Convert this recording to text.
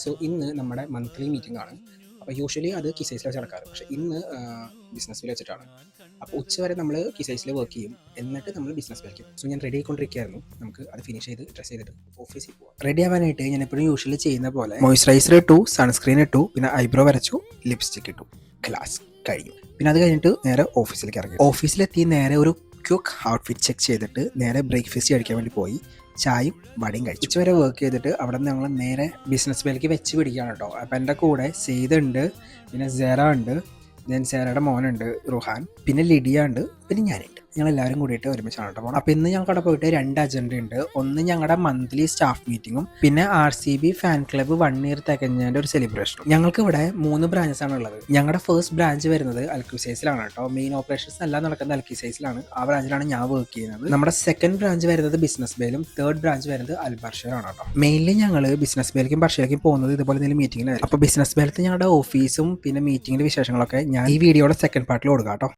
So ഇന്ന് നമ്മുടെ monthly meeting ആണ്. അപ്പോൾ യൂഷ്വലി അത് കിസൈസിൽ വെച്ച് നടക്കാറ്. പക്ഷേ ഇന്ന് ബിസിനസ്സിൽ വെച്ചിട്ടാണ്. അപ്പോൾ ഉച്ചവരെ നമ്മൾ കിസൈസിൽ വർക്ക് ചെയ്യും, എന്നിട്ട് നമ്മൾ ബിസിനസ് കളിക്കും. സോ ഞാൻ റെഡി ആയിക്കൊണ്ടിരിക്കുകയായിരുന്നു. നമുക്ക് അത് ഫിനിഷ് ചെയ്ത് ഡ്രസ് ചെയ്തിട്ട് ഓഫീസിൽ പോകാം. റെഡി ആവാനായിട്ട് ഞാൻ എപ്പോഴും യൂഷ്വലി ചെയ്യുന്ന പോലെ മോയ്സ്ചറൈസർ ഇട്ടു, സൺസ്ക്രീൻ ഇട്ടു, പിന്നെ ഐബ്രോ വരച്ചു, ലിപ്സ്റ്റിക് ഇട്ടു, ക്ലാസ് കഴിഞ്ഞു. പിന്നെ അത് കഴിഞ്ഞിട്ട് നേരെ ഓഫീസിലേക്ക് ഇറങ്ങി. ഓഫീസിലെത്തി നേരെ ഒരു ക്വിക്ക് ഔട്ട്ഫിറ്റ് ചെക്ക് ചെയ്തിട്ട് നേരെ ബ്രേക്ക്ഫാസ്റ്റ് കഴിക്കാൻ വേണ്ടി പോയി. ചായയും വടയും കഴിച്ചു. ഉച്ചവരെ വർക്ക് ചെയ്തിട്ട് അവിടെ നിന്ന് ഞങ്ങൾ നേരെ ബിസിനസ് മേലേക്ക് വെച്ച് പിടിക്കുകയാണ് കേട്ടോ. അപ്പം എൻ്റെ കൂടെ സെയ്ദ് ഉണ്ട്, പിന്നെ സെറ ഉണ്ട്, ദെൻ സെറയുടെ മോനുണ്ട് റുഹാൻ, പിന്നെ ലിഡിയ ഉണ്ട്, പിന്നെ ഞാനുണ്ട്. ഞങ്ങളെല്ലാവരും കൂടിയിട്ട് ഒരുമിച്ചാണ് കേട്ടോ പോകണം. അപ്പോൾ ഇന്ന് ഞങ്ങൾക്ക് അവിടെ പോയിട്ട് 2 അജണ്ട ഉണ്ട്. ഒന്ന് ഞങ്ങളുടെ മന്ത്ലി സ്റ്റാഫ് മീറ്റിങ്ങും, പിന്നെ RCB ഫാൻ ക്ലബ്ബ് 1 ഇയർ തികഞ്ഞതിൻ്റെ ഒരു സെലിബ്രേഷനും. ഞങ്ങൾക്ക് ഇവിടെ 3 ബ്രാഞ്ചസ് ആണ് ഉള്ളത്. ഞങ്ങളുടെ ഫസ്റ്റ് ബ്രാഞ്ച് വരുന്നത് അൽക്യുസൈസിലാണ് കേട്ടോ. മെയിൻ ഓപ്പറേഷൻസ് എല്ലാം നടക്കുന്നത് അൽക്യുസൈസിലാണ്. ആ ബ്രാഞ്ചിലാണ് ഞാൻ വർക്ക് ചെയ്യുന്നത്. നമ്മുടെ സെക്കൻഡ് ബ്രാഞ്ച് വരുന്നത് ബിസിനസ് ബേയിലും, തേർഡ് ബ്രാഞ്ച് വരുന്നത് അൽബർഷയിലാണ് കേട്ടോ. മെയിൻലി ഞങ്ങൾ ബിസിനസ് ബേയിലേക്കും ബർഷയിലേക്കും പോകുന്നത് ഇതുപോലെ എന്തെങ്കിലും മീറ്റിങ്ങിനായിരുന്നു. അപ്പോൾ ബിസിനസ് ബേയിലത്തെ ഞങ്ങളുടെ ഓഫീസും പിന്നെ മീറ്റിങ്ങിന്റെ വിശേഷങ്ങളൊക്കെ ഞാൻ ഈ വീഡിയോയുടെ സെക്കൻഡ് പാർട്ടിൽ കൊടുക്കാം കേട്ടോ.